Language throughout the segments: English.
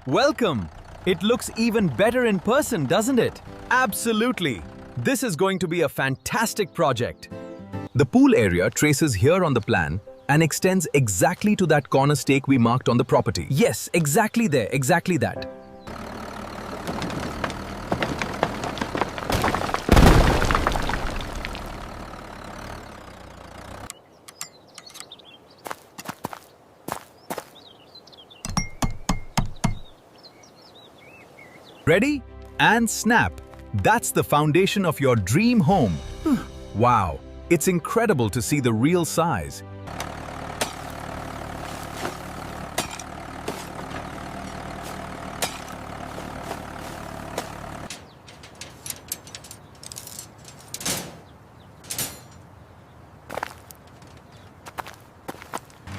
Welcome! It looks even better in person, doesn't it? Absolutely! This is going to be a fantastic project. The pool area traces here on the plan and extends exactly to that corner stake we marked on the property. Yes, exactly there, exactly that. Ready? And snap! That's the foundation of your dream home. Wow, it's incredible to see the real size.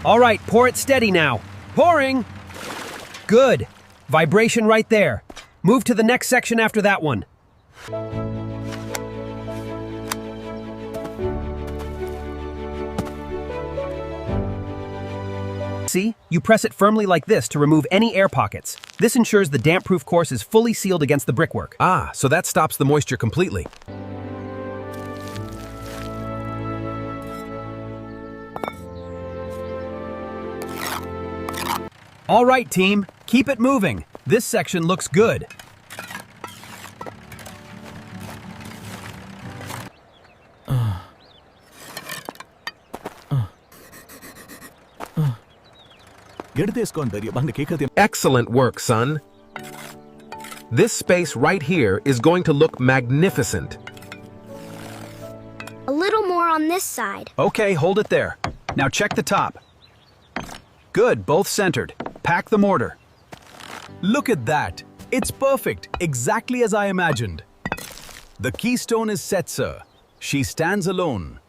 All right, pour it steady now. Pouring! Good. Vibration right there. Move to the next section after that one. See? You press it firmly like this to remove any air pockets. This ensures the damp-proof course is fully sealed against the brickwork. Ah, so that stops the moisture completely. All right, team. Keep it moving. This section looks good. Excellent work, son. This space right here is going to look magnificent. A little more on this side. Okay, hold it there. Now check the top. Good, both centered. Pack the mortar. Look at that. It's perfect, exactly as I imagined. The keystone is set, sir. She stands alone.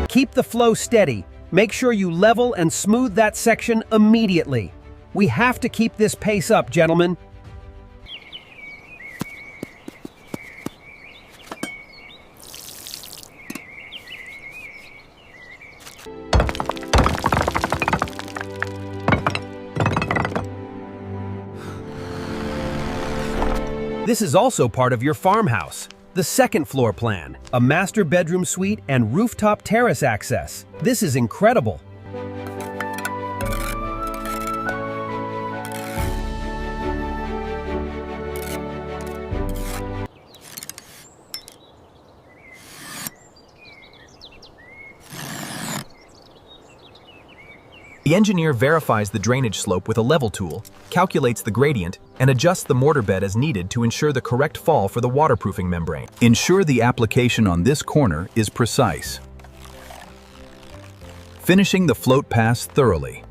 Keep the flow steady. Make sure you level and smooth that section immediately. We have to keep this pace up, gentlemen. This is also part of your farmhouse. The second floor plan, a master bedroom suite and rooftop terrace access. This is incredible. The engineer verifies the drainage slope with a level tool, calculates the gradient, and adjusts the mortar bed as needed to ensure the correct fall for the waterproofing membrane. Ensure the application on this corner is precise. Finishing the float pass thoroughly.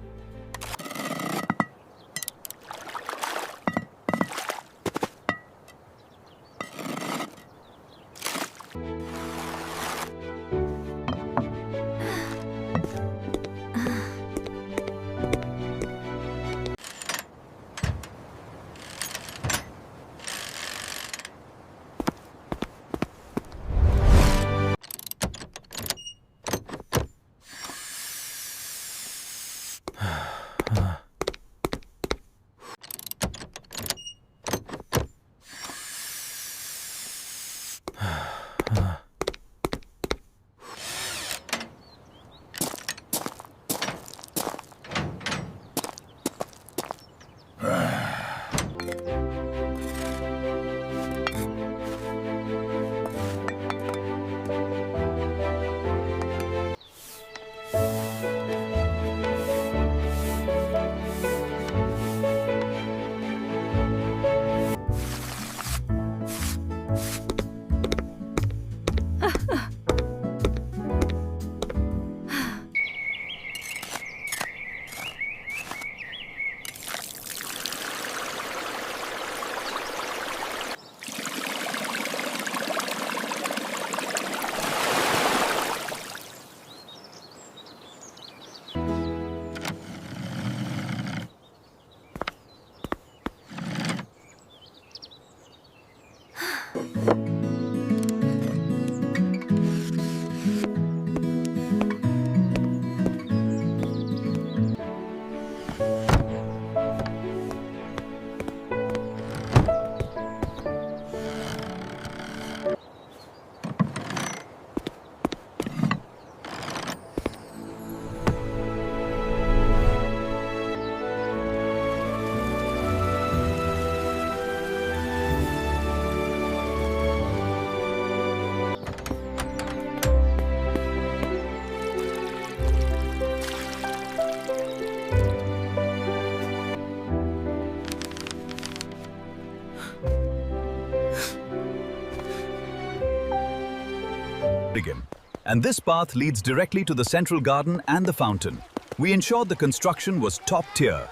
begin. And this path leads directly to the central garden and the fountain. We ensured the construction was top tier.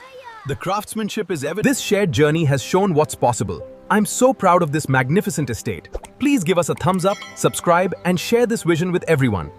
The craftsmanship is evident. This shared journey has shown what's possible. I'm so proud of this magnificent estate. Please give us a thumbs up, subscribe, and share this vision with everyone.